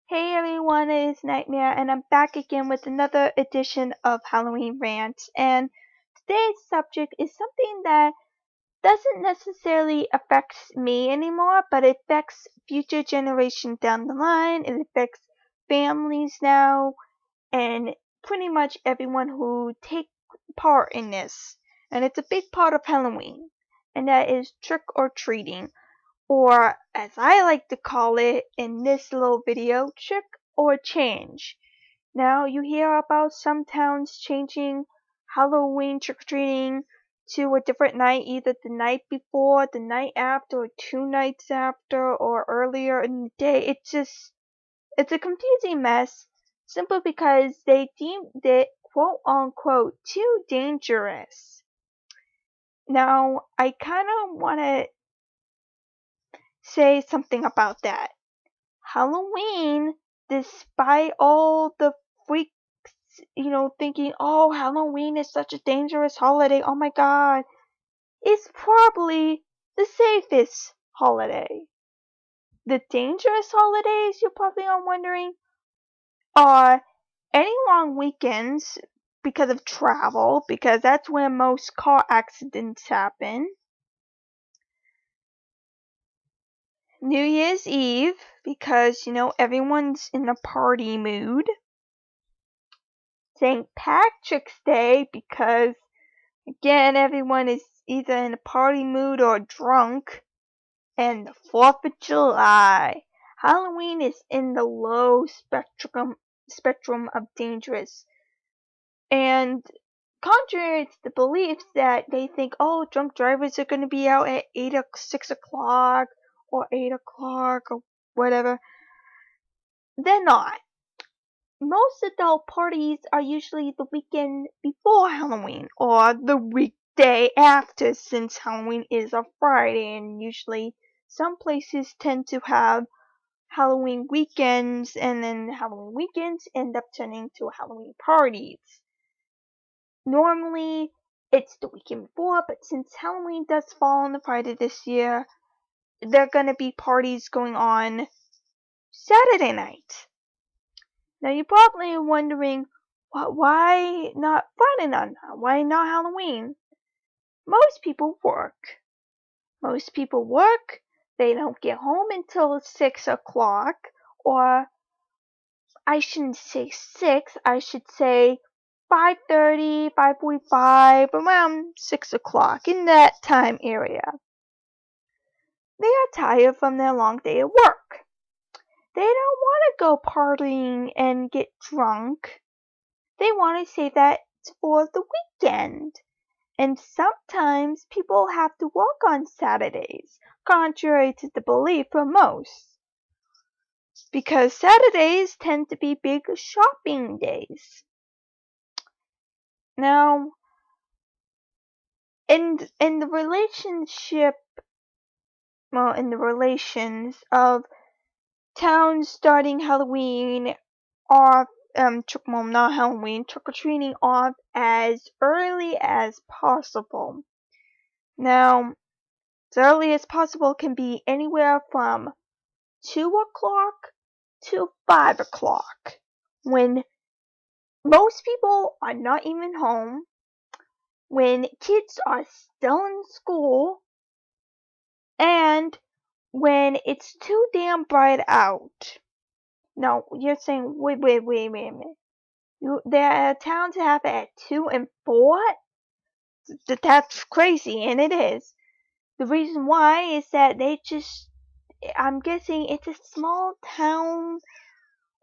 Hey everyone, it is Nightmare, and I'm back again with another edition of Halloween Rant. And today's subject is something that doesn't necessarily affect me anymore, but it affects future generations down the line. It affects families now, and pretty much everyone who take part in this. And it's a big part of Halloween, and that is trick or treating, or as I like to call it in this little video, trick or change. Now you hear about some towns changing Halloween trick-or-treating to a different night, either the night before, the night after, or 2 nights after, or earlier in the day. It's a confusing mess simply because they deemed it quote unquote too dangerous. Now I kinda wanna say something about that. Halloween, despite all the freaks, thinking, oh, Halloween is such a dangerous holiday, oh my god, is probably the safest holiday. The dangerous holidays, you probably are wondering, are any long weekends because of travel, because that's where most car accidents happen. New Year's Eve, because, everyone's in a party mood. St. Patrick's Day, because, again, everyone is either in a party mood or drunk. And the 4th of July. Halloween is in the low spectrum of dangerous. And contrary to the beliefs that they think, oh, drunk drivers are going to be out at 6 o'clock or 8 o'clock or whatever, they're not. Most adult parties are usually the weekend before Halloween or the weekday after, since Halloween is a Friday, and usually some places tend to have Halloween weekends, and then Halloween weekends end up turning to Halloween parties. Normally it's the weekend before, but since Halloween does fall on the Friday this year, there are going to be parties going on Saturday night. Now you're probably wondering, why not Friday night? Why not Halloween? Most people work. Most people work. They don't get home until 6 o'clock, or I shouldn't say 6, I should say 5:30, 5:45, around 6 o'clock, in that time area. They are tired from their long day of work. They don't want to go partying and get drunk. They want to save that for the weekend. And sometimes people have to work on Saturdays, contrary to the belief of most. Because Saturdays tend to be big shopping days. Now, in the relations of towns starting Halloween off, not Halloween, trick-or-treating off as early as possible. Now, as early as possible can be anywhere from 2 o'clock to 5 o'clock, when most people are not even home, when kids are still in school, and when it's too damn bright out. Now, you're saying, wait a minute. There are towns that have it at 2 and 4? That's crazy, and it is. The reason why is that I'm guessing it's a small town,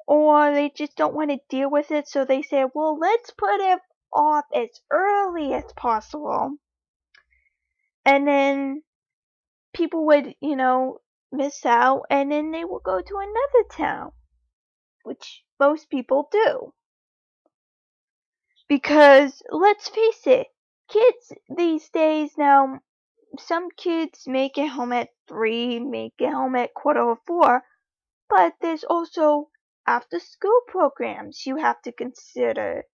or they just don't want to deal with it, so they say, well, let's put it off as early as possible. And then people would, miss out, and then they will go to another town, which most people do. Because, let's face it, kids these days now, some kids make it home at 3, make it home at 3:45, but there's also after school programs you have to consider.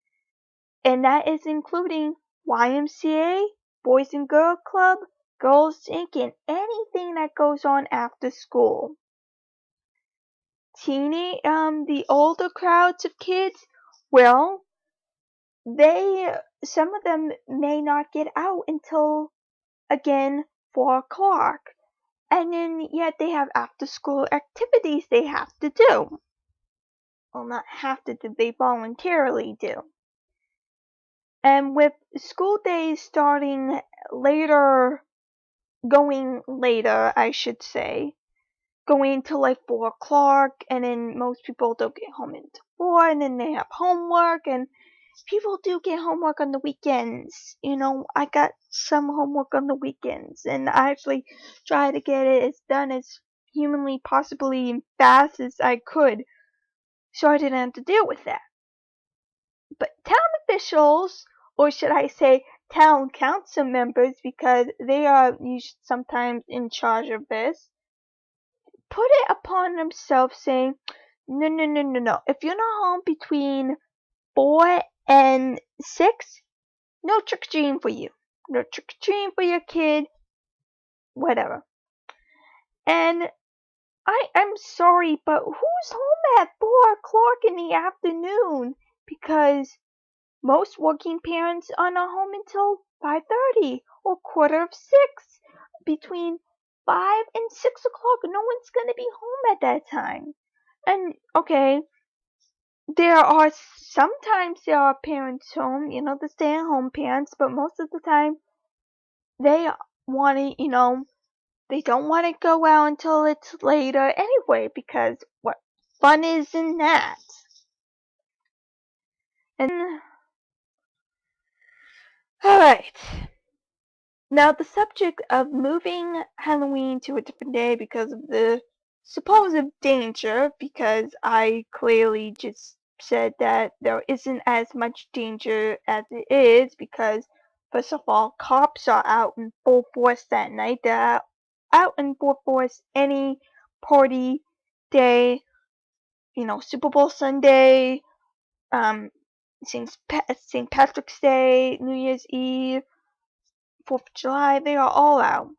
And that is including YMCA, Boys and Girl Club, Girls Inc., and anything that goes on after school. the older crowds of kids, well, some of them may not get out until, again, 4 o'clock. And then yet they have after school activities they have to do. Well, not have to do, they voluntarily do. And with school days starting later, going later, I should say, going till like 4 o'clock, and then most people don't get home until 4, and then they have homework, and people do get homework on the weekends. I got some homework on the weekends, and I actually try to get it as done as humanly possibly fast as I could, so I didn't have to deal with that. But town officials, or should I say town council members, because they are sometimes in charge of this, put it upon themselves saying, no, no, no, no, no. If you're not home between 4 and 6, no trick-or-treating for you. No trick-or-treating for your kid, whatever. And I'm sorry, but who's home at 4 o'clock in the afternoon? Because most working parents are not home until 5:30 or 5:45. Between 5 and 6 o'clock, no one's going to be home at that time. And, okay, sometimes there are parents home, the stay-at-home parents, but most of the time they want to, they don't want to go out until it's later anyway, because what fun is in that? And, alright. Now, the subject of moving Halloween to a different day because of the supposed danger, because I clearly just said that there isn't as much danger as it is, because, first of all, cops are out in full force that night. They're out in full force any party day, Super Bowl Sunday, St. Patrick's Day, New Year's Eve, 4th of July, they are all out.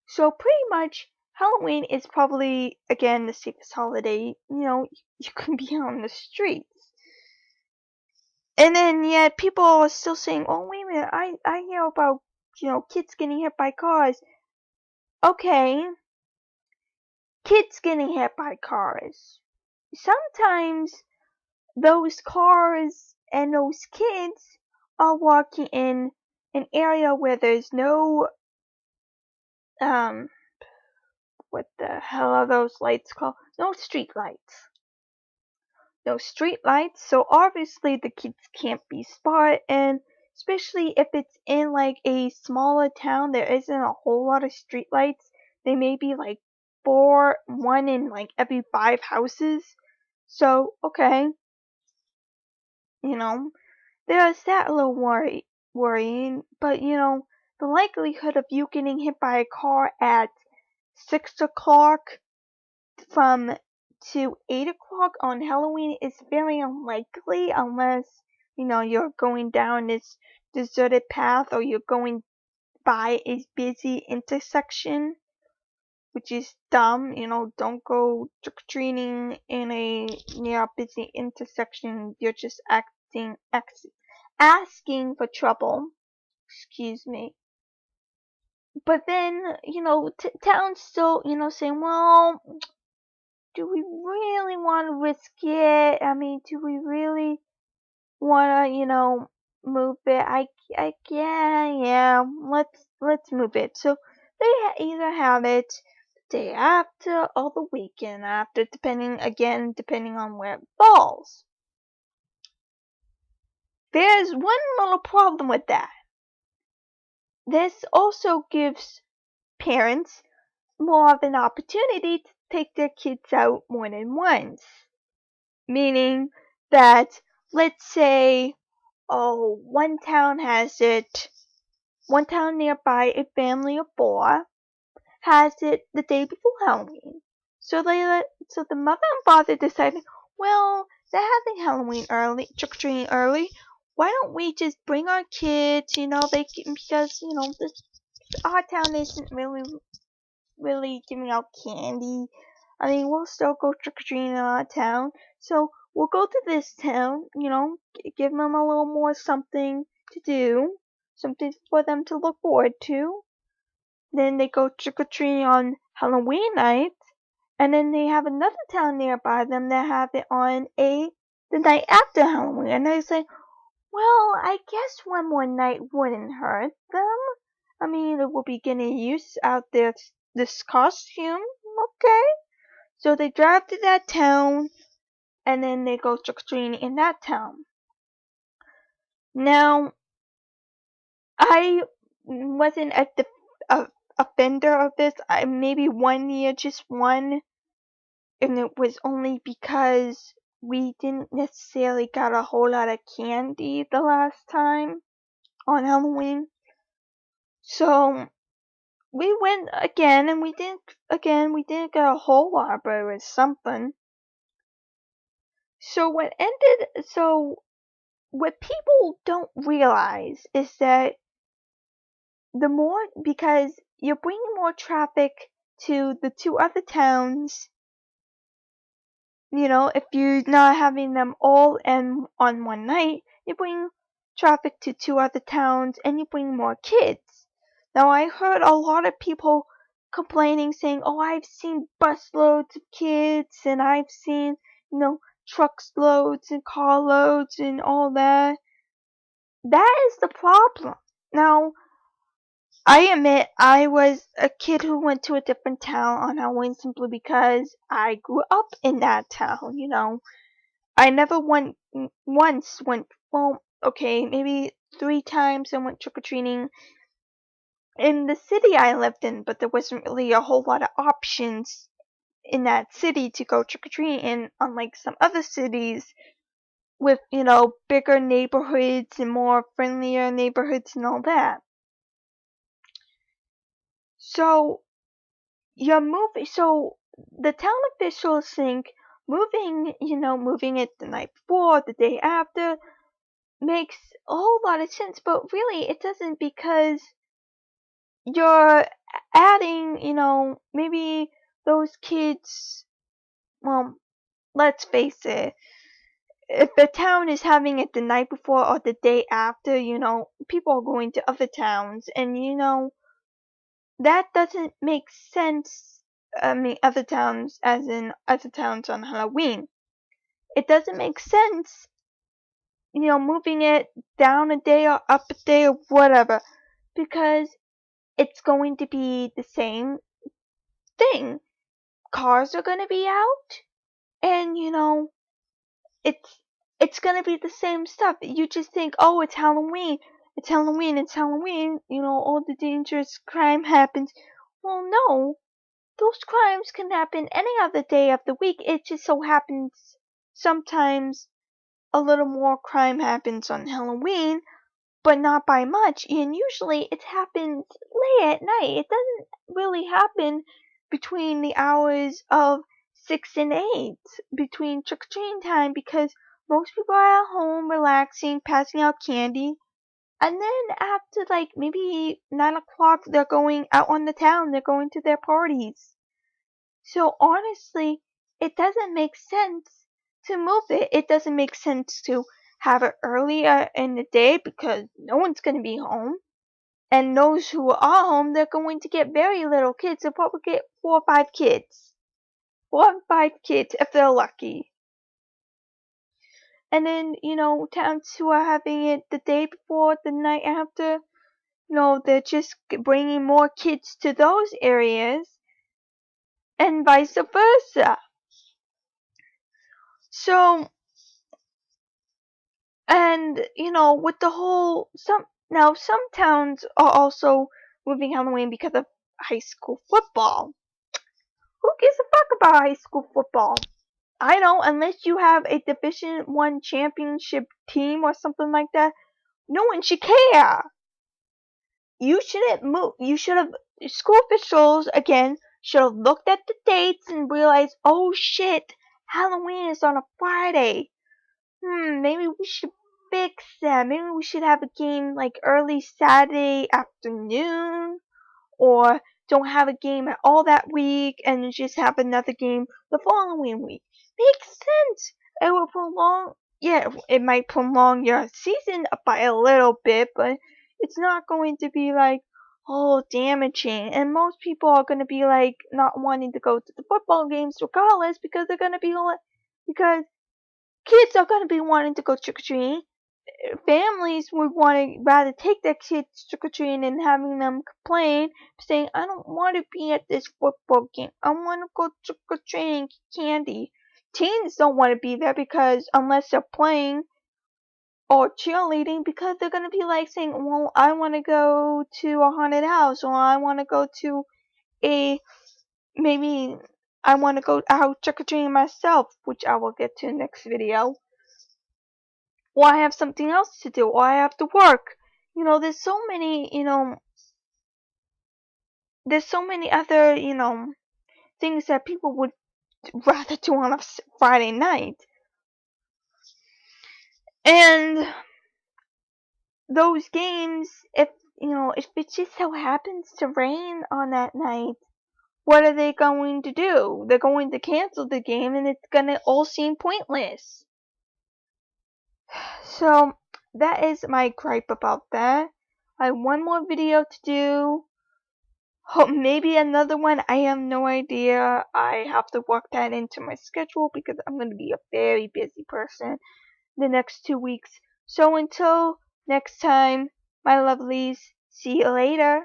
So pretty much Halloween is probably, again, the safest holiday, you can be on the streets. And then yet people are still saying, oh wait a minute, I hear about, kids getting hit by cars. Okay, kids getting hit by cars. Sometimes those cars and those kids are walking in an area where there's no what the hell are those lights called? No street lights. No street lights, so obviously the kids can't be spotted, and especially if it's in like a smaller town, there isn't a whole lot of street lights. They may be like one in like every 5 houses. So, okay, there's that a little worrying, but the likelihood of you getting hit by a car at 6 o'clock from to 8 o'clock on Halloween is very unlikely, unless, you're going down this deserted path or you're going by a busy intersection, which is dumb. Don't go trick-or-treating in a near busy intersection. You're just asking for trouble. Excuse me. But then, town's still, saying, well, do we really want to risk it? I mean, do we really want to, move it? Yeah, let's move it. So they either have it the day after or the weekend after, depending on where it falls. There's one little problem with that. This also gives parents more of an opportunity to take their kids out more than once. Meaning that, let's say, one town nearby, a family of 4, has it the day before Halloween. So the mother and father decided, well, they're having Halloween early, trick-or-treating early. Why don't we just bring our kids, because, our town isn't really giving out candy. I mean, we'll still go trick-or-treating in our town. So we'll go to this town, give them a little more something to do, something for them to look forward to. Then they go trick-or-treating on Halloween night. And then they have another town nearby them that have it on the night after Halloween. And they say, well, I guess one more night wouldn't hurt them. I mean, it will be getting used out there this costume. Okay. So they drive to that town, and then they go trick-or-treating in that town. Now, I wasn't a offender of this. I maybe 1 year, just one, and it was only because we didn't necessarily got a whole lot of candy the last time on Halloween. So we went again, and we didn't get a whole lot, but it was something. So what people don't realize is that because you're bringing more traffic to the two other towns, if you're not having them all in on one night, you bring traffic to two other towns and you bring more kids. Now, I heard a lot of people complaining, saying, oh, I've seen busloads of kids, and I've seen, trucks loads and carloads and all that. That is the problem. Now, I admit I was a kid who went to a different town on Halloween simply because I grew up in that town, I never once went, well, okay, maybe 3 times I went trick-or-treating in the city I lived in, but there wasn't really a whole lot of options in that city to go trick-or-treating in, unlike some other cities with, bigger neighborhoods and more friendlier neighborhoods and all that. So so the town officials think moving it the night before, the day after, makes a whole lot of sense, but really it doesn't, because you're adding, maybe those kids, well, let's face it, if the town is having it the night before or the day after, people are going to other towns, and that doesn't make sense. I mean, other towns, as in other towns on Halloween. It doesn't make sense, moving it down a day or up a day or whatever, because it's going to be the same thing. Cars are going to be out, and it's going to be the same stuff. You just think, oh, it's Halloween, it's Halloween, it's Halloween, all the dangerous crime happens. Well, no, those crimes can happen any other day of the week. It just so happens sometimes a little more crime happens on Halloween, but not by much, and usually it happens late at night. It doesn't really happen between the hours of 6 and 8, between trick-or-treating time, because most people are at home relaxing, passing out candy, and then after like maybe 9 o'clock they're going out on the town, they're going to their parties. So honestly, it doesn't make sense to move it. It doesn't make sense to have it earlier in the day, because no one's going to be home. And those who are home, they're going to get very little kids. They'll probably get 4 or 5 kids. 4 or 5 kids if they're lucky. And then, towns who are having it the day before, the night after, they're just bringing more kids to those areas, and vice versa. So, and with the whole some towns are also moving Halloween because of high school football. Who gives a fuck about high school football? I don't, unless you have a Division 1 championship team or something like that. No one should care. You shouldn't move. School officials again should have looked at the dates and realized, oh shit, Halloween is on a Friday. Maybe we should fix that. Maybe we should have a game like early Saturday afternoon, or don't have a game at all that week and just have another game the following week. Makes sense. It will prolong, yeah, it might prolong your season by a little bit, but it's not going to be like, oh, damaging. And most people are going to be like not wanting to go to the football games regardless because they're going to be like, because kids are going to be wanting to go trick-or-treating. Families would want to rather take their kids trick-or-treating and having them complain, saying, I don't want to be at this football game. I want to go trick-or-treating candy. Teens don't want to be there because unless they're playing or cheerleading, because they're going to be like saying, well, I want to go to a haunted house, or I want to go to a, maybe I want to go out trick-or-treating myself, which I will get to next video. Or I have something else to do, or I have to work. There's so many, there's so many other, things that people would rather do on a Friday night. And those games, if it just so happens to rain on that night, what are they going to do? They're going to cancel the game and it's gonna all seem pointless. So, that is my gripe about that. I have one more video to do. Oh, maybe another one. I have no idea. I have to work that into my schedule because I'm going to be a very busy person the next 2 weeks. So until next time, my lovelies, see you later.